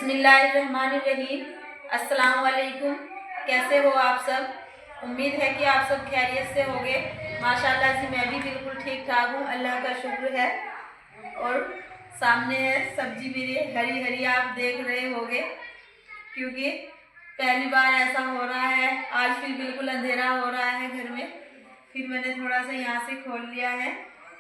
बिस्मिल्लाहिर्रहमानिर्रहीम। अस्सलाम वालेकुम। कैसे हो आप सब? उम्मीद है कि आप सब खैरियत से होंगे। माशाल्लाह जी मैं भी बिल्कुल ठीक ठाक हूँ, अल्लाह का शुक्र है। और सामने है सब्जी मेरी हरी हरी, आप देख रहे होंगे क्योंकि पहली बार ऐसा हो रहा है। आज फिर बिल्कुल अंधेरा हो रहा है घर में, फिर मैंने थोड़ा सा यहाँ से खोल लिया है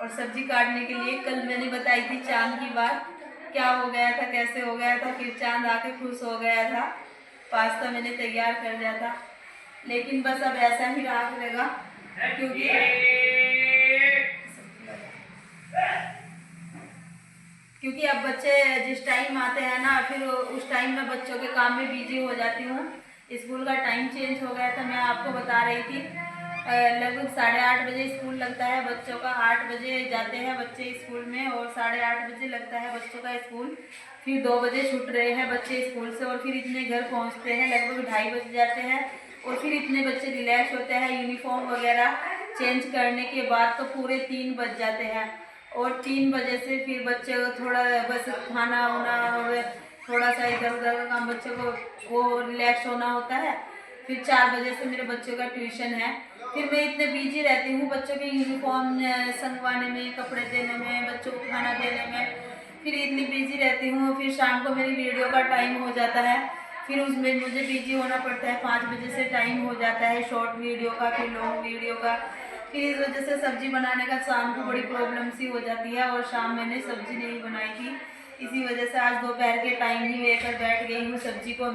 और सब्जी काटने के लिए। कल मैंने बताई थी चांद की बात, क्या हो गया था, कैसे हो गया था, फिर चांद आके खुश हो गया था। पास्ता मैंने तैयार कर लिया था, लेकिन बस अब ऐसा ही रहा करेगा क्योंकि अब बच्चे जिस टाइम आते हैं ना, फिर उस टाइम में बच्चों के काम में बिजी हो जाती हूँ। स्कूल का टाइम चेंज हो गया था, मैं आपको बता रही थी। लगभग 8:30 बजे स्कूल लगता है बच्चों का, 8 बजे जाते हैं बच्चे स्कूल में और 8:30 बजे लगता है बच्चों का स्कूल। फिर 2 बजे छूट रहे हैं बच्चे स्कूल से और फिर इतने घर पहुँचते हैं लगभग 2:30 बज जाते हैं। और फिर इतने बच्चे रिलैक्स होते हैं यूनिफॉर्म वगैरह चेंज करने के बाद, तो पूरे 3 बज जाते हैं। और 3 बजे से फिर बच्चे को थोड़ा बस खाना वाना और थोड़ा सा इधर उधर का काम, बच्चों को वो रिलैक्स होना होता है। फिर 4 बजे से मेरे बच्चों का ट्यूशन है। फिर मैं इतने बिजी रहती हूँ बच्चों के यूनिफॉर्म संगवाने में, कपड़े देने में, बच्चों को खाना देने में, फिर इतनी बिजी रहती हूँ। फिर शाम को मेरी वीडियो का टाइम हो जाता है, फिर उसमें मुझे बिजी होना पड़ता है। 5 बजे से टाइम हो जाता है शॉर्ट वीडियो का, फिर लॉन्ग वीडियो का। फिर इस वजह से सब्जी बनाने का शाम को बड़ी प्रॉब्लम सी हो जाती है और शाम मैंने सब्जी नहीं बनाई थी। इसी वजह से आज दोपहर के टाइम ही लेकर बैठ गई हूँ सब्जी को।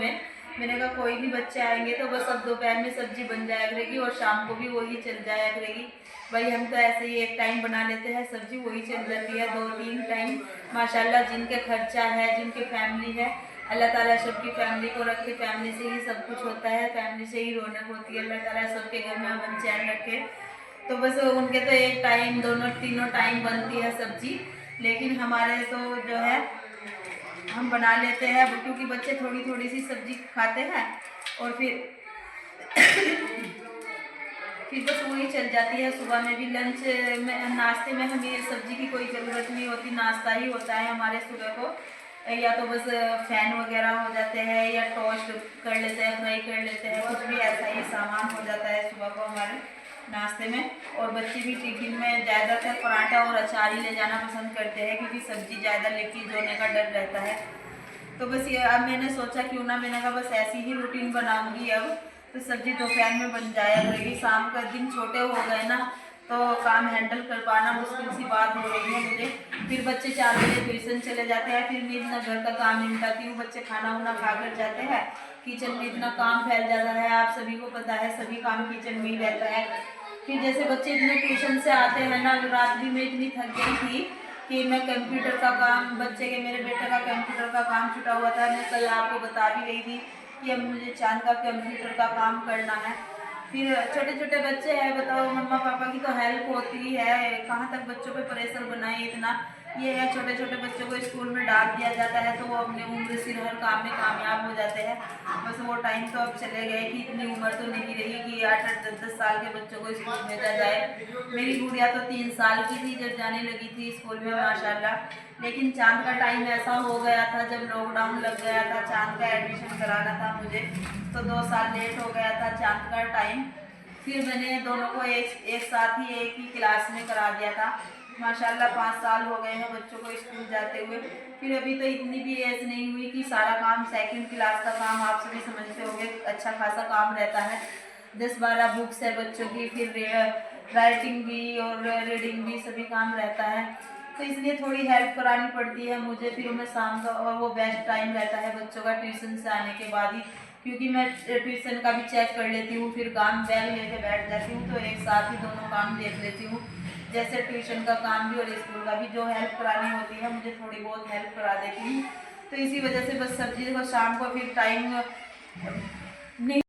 मैंने कहा कोई भी बच्चे आएंगे तो बस अब दोपहर में सब्जी बन जाया करेगी और शाम को भी वही चल जाया करेगी। भाई हम तो ऐसे ही एक टाइम बना लेते हैं सब्जी, वही चल जाती है 2-3 टाइम। माशाल्लाह जिनके खर्चा है, जिनके फैमिली है, अल्लाह ताला सबकी फैमिली को रखे। फैमिली से ही सब कुछ होता है, फैमिली से ही रौनक होती है। अल्लाह ताला सबके घर में अमन चैन रखे। तो बस उनके तो एक टाइम, दोनों तीनों टाइम बनती है सब्जी, लेकिन हमारे तो जो है हम बना लेते हैं क्योंकि बच्चे थोड़ी थोड़ी सी सब्जी खाते हैं और फिर बस वही चल जाती है। सुबह में भी लंच में, नाश्ते में हमें सब्जी की कोई ज़रूरत नहीं होती, नाश्ता ही होता है हमारे सुबह को। या तो बस फैन वगैरह हो जाते हैं या टोस्ट कर लेते हैं, फ्राई कर लेते हैं, कुछ भी ऐसा ही सामान हो जाता है सुबह को हमारे नाश्ते में। और बच्चे भी टिफिन में ज़्यादातर पराठा और अचार ही ले जाना पसंद करते हैं क्योंकि सब्जी ज़्यादा लीकेज होने का डर रहता है। तो बस ये अब मैंने सोचा क्यों ना, मैंने कहा बस ऐसी ही रूटीन बनाऊंगी अब, तो सब्जी दोपहर में बन जाया करेगी। शाम का दिन छोटे हो गए ना तो काम हैंडल कर पाना मुश्किल सी बात हो रही है मुझे। फिर बच्चे 4 बजे ट्यूशन चले जाते हैं, फिर मैं इतना घर का काम निपटाती हूँ, बच्चे खाना वाना खा कर जाते हैं। किचन में इतना काम फैल जाता है, आप सभी को पता है, सभी काम किचन में ही रहता है। फिर जैसे बच्चे इतने ट्यूशन से आते हैं ना, रात्रि में इतनी थक गई थी कि मैं कंप्यूटर का काम, बच्चे के मेरे बेटे का कंप्यूटर का काम छुटा हुआ था। मैं कल आपको बता भी रही थी कि अब मुझे चांद का कंप्यूटर का काम करना है। फिर छोटे छोटे बच्चे हैं, बताओ मम्मा पापा की तो हेल्प होती है, कहाँ तक बच्चों पे प्रेशर बनाए इतना। ये है छोटे छोटे बच्चों को स्कूल में डाल दिया जाता है तो वो अपने उम्र से हर काम में कामयाब हो जाते हैं। बस वो टाइम तो अब चले गए कि इतनी उम्र तो नहीं रही कि 8-8 10-10 साल के बच्चों को स्कूल भेजा जाए। मेरी गुड़िया तो 3 साल की थी जब जाने लगी थी स्कूल में माशाल्लाह। लेकिन चांद का टाइम ऐसा हो गया था, जब लॉकडाउन लग गया था, चांद का एडमिशन कराना था मुझे, तो 2 साल लेट हो गया था चांद का टाइम। फिर मैंने दोनों को एक साथ ही एक ही क्लास में करा दिया था। माशाल्लाह 5 साल हो गए हैं बच्चों को स्कूल जाते हुए। फिर अभी तो इतनी भी एज नहीं हुई कि सारा काम, सेकंड क्लास का काम आप सभी समझते होंगे, अच्छा खासा काम रहता है। 10-12 बुक्स है बच्चों की, फिर राइटिंग भी और रीडिंग भी, सभी काम रहता है। तो इसलिए थोड़ी हेल्प करानी पड़ती है मुझे। फिर मैं शाम का, और वो बेस्ट टाइम रहता है बच्चों का ट्यूशन से आने के बाद ही, क्योंकि मैं ट्यूशन का भी चेक कर लेती हूँ, फिर काम बैग लेके बैठ जाती हूँ, तो एक साथ ही दोनों काम देख लेती हूँ। जैसे ट्यूशन का काम भी और स्कूल का भी, जो हेल्प करानी होती है मुझे थोड़ी बहुत हेल्प करा देती हूँ। तो इसी वजह से बस सब्जी को शाम को फिर टाइम नहीं।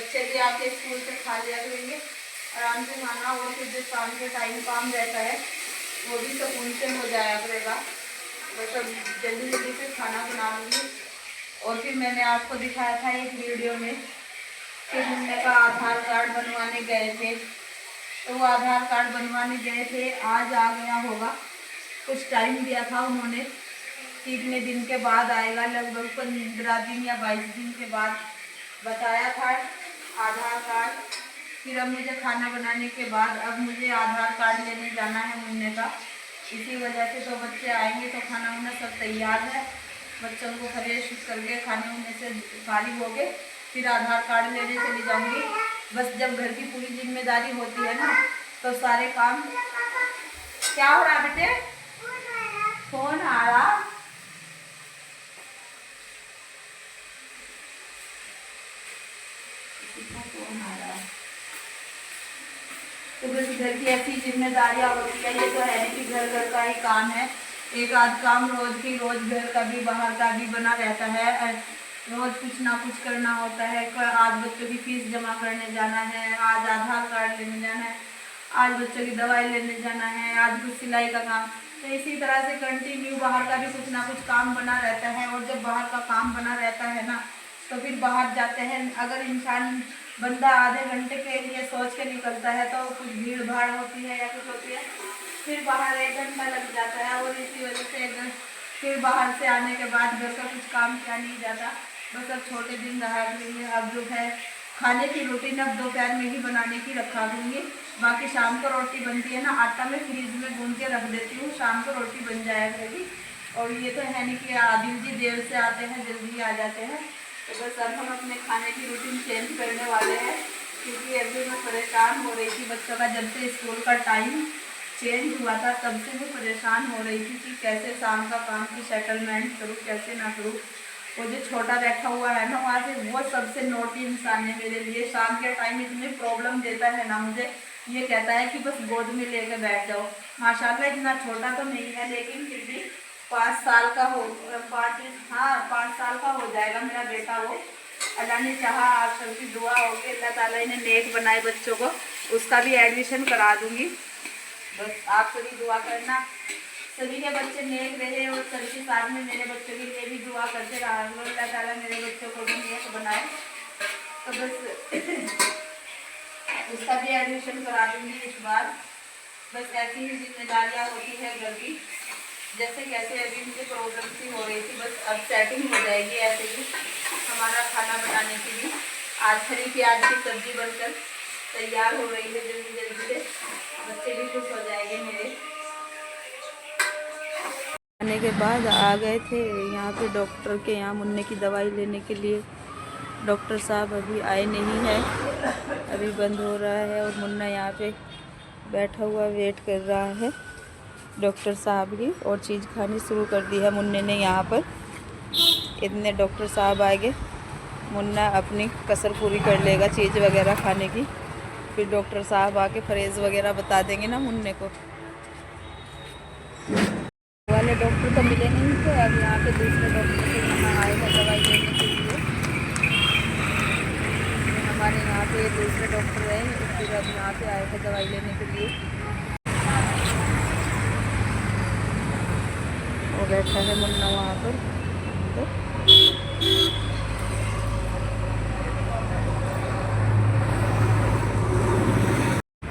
बच्चे भी आके स्कूल से खा लिया करेंगे आराम से खाना, और फिर जो शाम के टाइम काम रहता है वो भी सुकून से हो जाया करेगा। बस अब जल्दी जल्दी से खाना बना लूँगी। और फिर मैंने आपको दिखाया था एक वीडियो में कि मुन्ने का आधार कार्ड बनवाने गए थे, तो वो आधार कार्ड बनवाने गए थे, आज आ गया होगा। कुछ टाइम दिया था उन्होंने कि इतने दिन के बाद आएगा, लगभग 15 दिन या 22 दिन के बाद बताया था आधार कार्ड। फिर अब मुझे खाना बनाने के बाद अब मुझे आधार कार्ड लेने जाना है मुन्ने का, इसी वजह से। तो बच्चे आएंगे तो खाना वाना सब तैयार है, बच्चों को फ्रेश करके खाने वाने से फारिग हो गए फिर आधार कार्ड लेने चली जाऊंगी। बस जब घर की पूरी जिम्मेदारी होती है ना तो सारे काम। क्या हो रहा बेटे? फोन आ रहा। फोन आ रहा। तो बस घर की ऐसी जिम्मेदारियां होती है, ये तो है नहीं कि घर घर का ही काम है, एक आध काम रोज घर का भी बाहर का भी बना रहता है। रोज कुछ ना कुछ करना होता है। आज बच्चों की फीस जमा करने जाना है, आज आधार कार्ड लेने जाना है, आज बच्चों की दवाई लेने जाना है, आज कुछ सिलाई का काम। तो इसी तरह से कंटिन्यू बाहर का भी कुछ ना कुछ काम बना रहता है। और जब बाहर का काम बना रहता है ना तो फिर बाहर जाते हैं, अगर इंसान बंदा आधे घंटे के लिए सोच के निकलता है तो कुछ भीड़ भाड़ होती है या कुछ होती है, फिर बाहर 1 घंटा लग जाता है। और इसी वजह से फिर बाहर से आने के बाद घर का कुछ काम किया नहीं जाता। बस अब छोटे दिन रहा करेंगे। अब जो है खाने की रूटीन अब दोपहर में ही बनाने की रखा दूँगी। बाकी शाम को रोटी बनती है ना, आटा में फ्रीज में गूंद के रख देती हूँ, शाम को रोटी बन जाया करेगी। और ये तो है नहीं कि आदिल जी देर से आते हैं जल्दी आ जाते हैं। तो बस अब हम अपने खाने की रूटीन चेंज करने वाले हैं, क्योंकि अभी मैं परेशान हो रही थी। बच्चों का जब से स्कूल का टाइम चेंज हुआ था तब से मैं परेशान हो रही थी कि कैसे शाम का काम की सेटलमेंट करूँ, कैसे ना करूँ। वो जो छोटा बैठा हुआ है ना वहाँ से, वो सबसे नोटी इंसान है मेरे लिए। शाम के टाइम इतनी प्रॉब्लम देता है ना मुझे, ये कहता है कि बस गोद में लेकर बैठ जाओ। माशाल्लाह इतना छोटा तो नहीं है, लेकिन फिर भी 5 साल का हो 5 साल का हो जाएगा मेरा बेटा। वो अल्लाह ने चाहा, आप सबकी दुआ होगी, अल्लाह ताला इन्हें नेक बनाए बच्चों को। उसका भी एडमिशन करा दूँगी, बस आप सभी दुआ करना। सभी के बच्चे नेक रहे और सभी के साथ में मेरे बच्चों के लिए भी दुआ करते रहा, अल्लाह ताला मेरे बच्चों को भी नेक बनाए। तो बस उसका भी एडमिशन करा दूँगी इस बार। बस ऐसी ही जिम्मेदारियाँ होती है घर की। जैसे कैसे अभी मुझे प्रॉब्लम सी हो रही थी, बस अब सेटिंग हो जाएगी ऐसे ही हमारा खाना बनाने की भी। आज हरी प्याज की सब्जी बनकर तैयार हो रही है जल्दी जल्दी से, बच्चे भी खुश हो जाएंगे मेरे। आने के बाद आ गए थे यहाँ पे डॉक्टर के यहाँ मुन्ने की दवाई लेने के लिए। डॉक्टर साहब अभी आए नहीं है, अभी बंद हो रहा है और मुन्ना यहाँ पे बैठा हुआ वेट कर रहा है डॉक्टर साहब की। और चीज़ खानी शुरू कर दी है मुन्ने ने यहाँ पर। इतने डॉक्टर साहब आएंगे, मुन्ना अपनी कसर पूरी कर लेगा चीज़ वगैरह खाने की, फिर डॉक्टर साहब आके परहेज़ वगैरह बता देंगे ना मुन्ने को। वाले डॉक्टर तो मिले नहीं थे, अब यहाँ पे दूसरे डॉक्टर से यहाँ आए हैं दवाई लेने के लिए। हमारे यहाँ पे दूसरे डॉक्टर हैं, फिर अब यहाँ पे आए थे दवाई लेने के लिए। वो बैठा है मुन्ना वहाँ पर। तो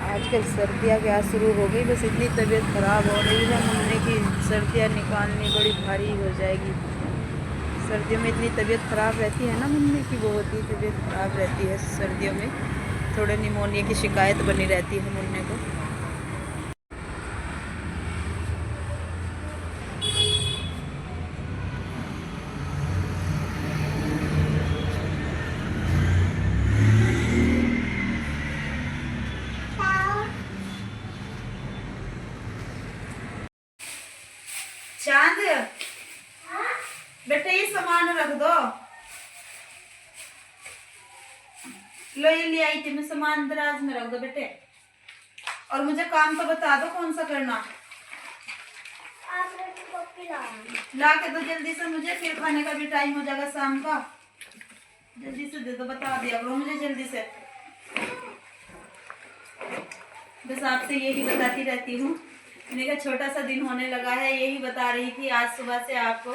आजकल सर्दियाँ क्या शुरू हो गई, बस इतनी तबीयत ख़राब हो रही है मुन्ने की। सर्दियाँ निकालनी बड़ी भारी हो जाएगी। सर्दियों में इतनी तबीयत ख़राब रहती है ना मुन्ने की, बहुत ही तबीयत ख़राब रहती है सर्दियों में। थोड़े निमोनिया की शिकायत बनी रहती है मुन्ने को। चांद बेटे ये सामान रख दो, लो ये ले आई थी मैं सामान, दराज में रख दो बेटे। और मुझे काम तो बता दो कौन सा करना। ला के दो जल्दी से मुझे, फिर खाने का भी टाइम हो जाएगा शाम का। जल्दी से दे दो, बता दिया करो मुझे जल्दी से। बस आपसे यही बताती रहती हूँ। मेरा छोटा सा दिन होने लगा है, यही बता रही थी आज सुबह से आपको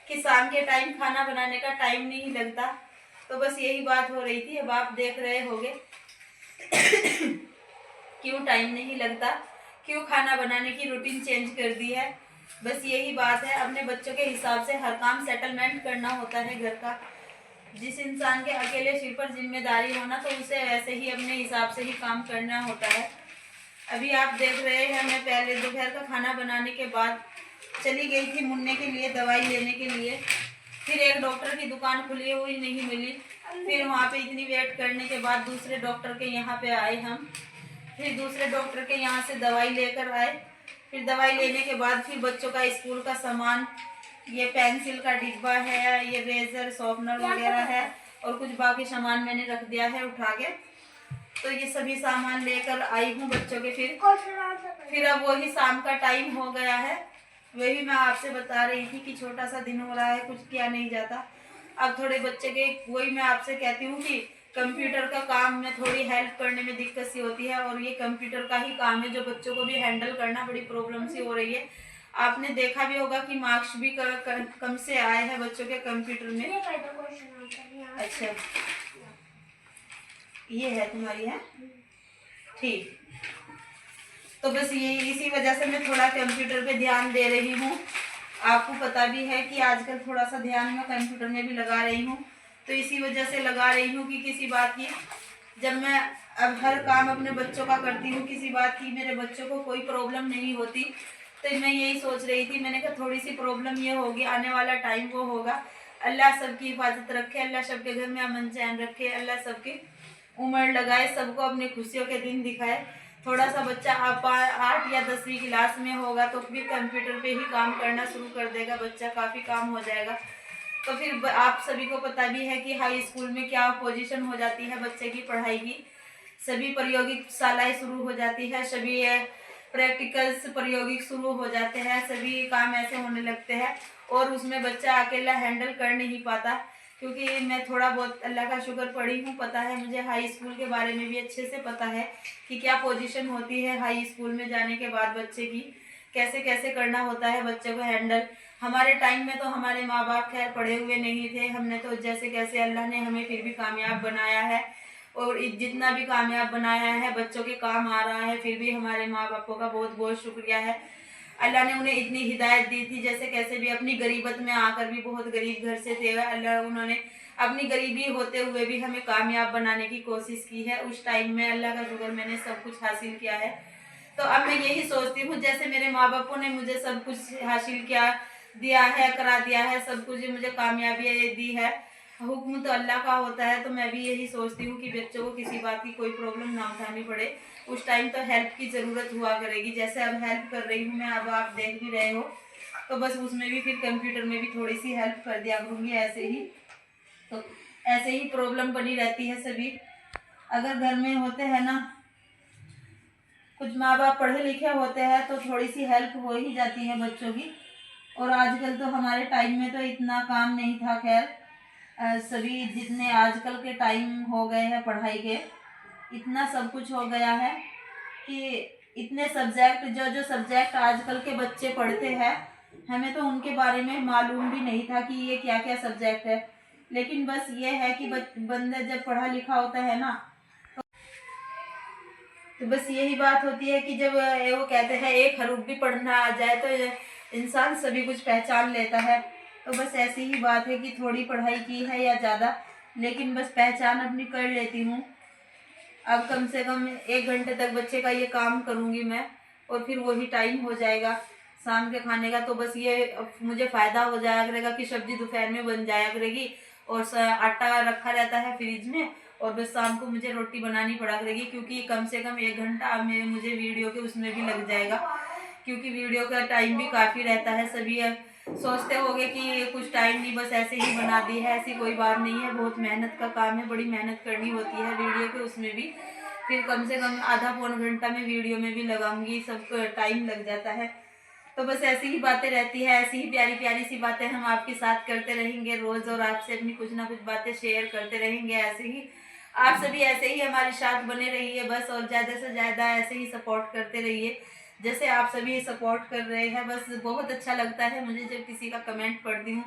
कि शाम के टाइम खाना बनाने का टाइम नहीं लगता। तो बस यही बात हो रही थी। अब आप देख रहे होंगे क्यों टाइम नहीं लगता, क्यों खाना बनाने की रूटीन चेंज कर दी है। बस यही बात है, अपने बच्चों के हिसाब से हर काम सेटलमेंट करना होता है घर का। जिस इंसान के अकेले सिर पर जिम्मेदारी होना, तो उसे वैसे ही अपने हिसाब से ही काम करना होता है। अभी आप देख रहे हैं, मैं पहले दोपहर का खाना बनाने के बाद चली गई थी मुन्ने के लिए दवाई लेने के लिए। फिर एक डॉक्टर की दुकान खुली हुई नहीं मिली, फिर वहाँ पे इतनी वेट करने के बाद दूसरे डॉक्टर के यहाँ पे आए हम। फिर दूसरे डॉक्टर के यहाँ से दवाई लेकर आए। फिर दवाई लेने के बाद फिर बच्चों का स्कूल का सामान, ये पेंसिल का डिब्बा है, ये रेजर शॉर्पनर वगैरह है, और कुछ बाकी सामान मैंने रख दिया है उठा के। तो ये सभी सामान लेकर आई हूँ बच्चों के। फिर अब वही शाम का टाइम हो गया है। वही मैं आपसे बता रही थी कि छोटा सा दिन हो रहा है, कुछ किया नहीं जाता। अब थोड़े बच्चे के, वही मैं आपसे कहती हूँ कि कंप्यूटर का काम में थोड़ी हेल्प करने में दिक्कत सी होती है, और ये कंप्यूटर का ही काम है जो बच्चों को भी हैंडल करना बड़ी प्रॉब्लम सी हो रही है। आपने देखा भी होगा कि मार्क्स भी कम से आए हैं बच्चों के कंप्यूटर में। अच्छा, ये है तुम्हारी है, ठीक। तो बस ये इसी वजह से मैं थोड़ा कंप्यूटर पे ध्यान दे रही हूँ। आपको पता भी है कि आजकल थोड़ा सा ध्यान मैं कंप्यूटर में भी लगा रही हूँ। तो इसी वजह से लगा रही हूँ कि किसी बात की, जब मैं अब हर काम अपने बच्चों का करती हूँ, किसी बात की मेरे बच्चों को कोई प्रॉब्लम नहीं होती। तो मैं यही सोच रही थी, मैंने कहा थोड़ी सी प्रॉब्लम ये होगी, आने वाला टाइम वो होगा। अल्लाह सबकी हिफाजत रखे, अल्लाह सबके घर में अमन चैन रखे, अल्लाह सबकी उम्र लगाए, सबको अपने खुशियों के दिन दिखाए। थोड़ा सा बच्चा आप 8 या 10वीं क्लास में होगा तो फिर कंप्यूटर पे ही काम करना शुरू कर देगा बच्चा, काफ़ी काम हो जाएगा। तो फिर आप सभी को पता भी है कि हाई स्कूल में क्या पोजीशन हो जाती है बच्चे की पढ़ाई की। सभी प्रायोगिक शालाएँ शुरू हो जाती है, सभी प्रैक्टिकल्स प्रायोगिक शुरू हो जाते हैं, सभी काम ऐसे होने लगते हैं, और उसमें बच्चा अकेला हैंडल कर नहीं पाता। क्योंकि मैं थोड़ा बहुत अल्लाह का शुक्र पढ़ी हूँ, पता है मुझे हाई स्कूल के बारे में भी अच्छे से पता है कि क्या पोजीशन होती है हाई स्कूल में जाने के बाद बच्चे की, कैसे कैसे करना होता है बच्चे को हैंडल। हमारे टाइम में तो हमारे माँ बाप खैर पढ़े हुए नहीं थे, हमने तो जैसे कैसे अल्लाह ने हमें फिर भी कामयाब बनाया है, और जितना भी कामयाब बनाया है बच्चों के काम आ रहा है। फिर भी हमारे माँ बापों का बहुत बहुत शुक्रिया है। अल्लाह ने उन्हें इतनी हिदायत दी थी, जैसे कैसे भी अपनी गरीबत में आकर भी, बहुत गरीब घर से थे अल्लाह, उन्होंने अपनी गरीबी होते हुए भी हमें कामयाब बनाने की कोशिश की है। उस टाइम में अल्लाह का शुक्र मैंने सब कुछ हासिल किया है। तो अब मैं यही सोचती हूँ, जैसे मेरे माँ बापों ने मुझे सब कुछ हासिल किया, दिया है, करा दिया है, सब कुछ मुझे कामयाबी दी है। हुक्म तो अल्लाह का होता है। तो मैं भी यही सोचती हूँ कि बच्चों को किसी बात की कोई प्रॉब्लम ना उठानी पड़े। उस टाइम तो हेल्प की ज़रूरत हुआ करेगी, जैसे अब हेल्प कर रही हूँ मैं, अब आप देख भी रहे हो। तो बस उसमें भी फिर कंप्यूटर में भी थोड़ी सी हेल्प कर दिया करूँगी ऐसे ही। तो ऐसे ही प्रॉब्लम बनी रहती है सभी, अगर घर में होते हैं ना, कुछ माँ बाप पढ़े लिखे होते हैं तो थोड़ी सी हेल्प हो ही जाती है बच्चों की। और आजकल तो हमारे टाइम में तो इतना काम नहीं था। खैर सभी जितने आजकल के टाइम हो गए हैं पढ़ाई के, इतना सब कुछ हो गया है कि इतने सब्जेक्ट, जो जो सब्जेक्ट आजकल के बच्चे पढ़ते हैं, हमें तो उनके बारे में मालूम भी नहीं था कि ये क्या क्या सब्जेक्ट है। लेकिन बस ये है कि बंदा जब पढ़ा लिखा होता है ना, तो बस यही बात होती है कि जब वो कहते हैं एक हरूफ भी पढ़ना आ जाए तो इंसान सभी कुछ पहचान लेता है। तो बस ऐसी ही बात है कि थोड़ी पढ़ाई की है या ज़्यादा, लेकिन बस पहचान अपनी कर लेती हूँ। अब कम से कम 1 घंटे तक बच्चे का ये काम करूँगी मैं, और फिर वही टाइम हो जाएगा शाम के खाने का। तो बस ये मुझे फ़ायदा हो जाया करेगा कि सब्ज़ी दोपहर में बन जाया करेगी, और आटा रखा रहता है फ्रिज में, और बस शाम को मुझे रोटी बनानी पड़ा करेगी। क्योंकि कम से कम 1 घंटा में मुझे वीडियो के उसमें भी लग जाएगा, क्योंकि वीडियो का टाइम भी काफ़ी रहता है। सभी सोचते होंगे कि कुछ टाइम नहीं, बस ऐसे ही बना दी है, ऐसी कोई बात नहीं है। बहुत मेहनत का काम है, बड़ी मेहनत करनी होती है वीडियो के उसमें भी। फिर कम से कम आधा पौन घंटा में वीडियो में भी लगाऊंगी, सब टाइम लग जाता है। तो बस ऐसी ही बातें रहती है, ऐसी ही प्यारी प्यारी सी बातें हम आपके साथ करते रहेंगे रोज़, और आपसे अपनी कुछ ना कुछ बातें शेयर करते रहेंगे। ऐसे ही आप सभी ऐसे ही हमारे साथ बने रहिए बस, और ज़्यादा से ज़्यादा ऐसे ही सपोर्ट करते रहिए जैसे आप सभी सपोर्ट कर रहे हैं। बस बहुत अच्छा लगता है मुझे जब किसी का कमेंट पढ़ती हूँ।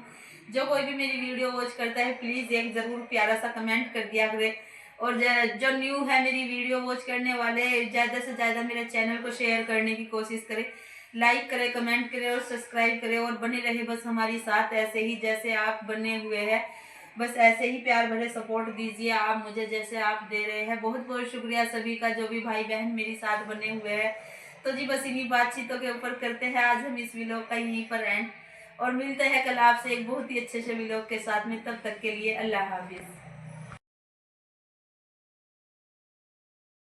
जो कोई भी मेरी वीडियो वॉच करता है प्लीज़ एक ज़रूर प्यारा सा कमेंट कर दिया करे, और जो न्यू है मेरी वीडियो वॉच करने वाले, ज़्यादा से ज़्यादा मेरे चैनल को शेयर करने की कोशिश करें, लाइक करें, कमेंट करें और सब्सक्राइब करें, और बने रहे बस हमारी साथ ऐसे ही जैसे आप बने हुए हैं। बस ऐसे ही प्यार भरे सपोर्ट दीजिए आप मुझे जैसे आप दे रहे हैं। बहुत बहुत शुक्रिया सभी का, जो भी भाई बहन मेरे साथ बने हुए हैं। तो जी बस इन्हीं बातचीतों के ऊपर करते हैं आज हम इस व्लॉग का यहीं पर एंड, और मिलते हैं कल आपसे एक बहुत ही अच्छे से व्लॉग के साथ में। तब तक के लिए अल्लाह हाफिज़।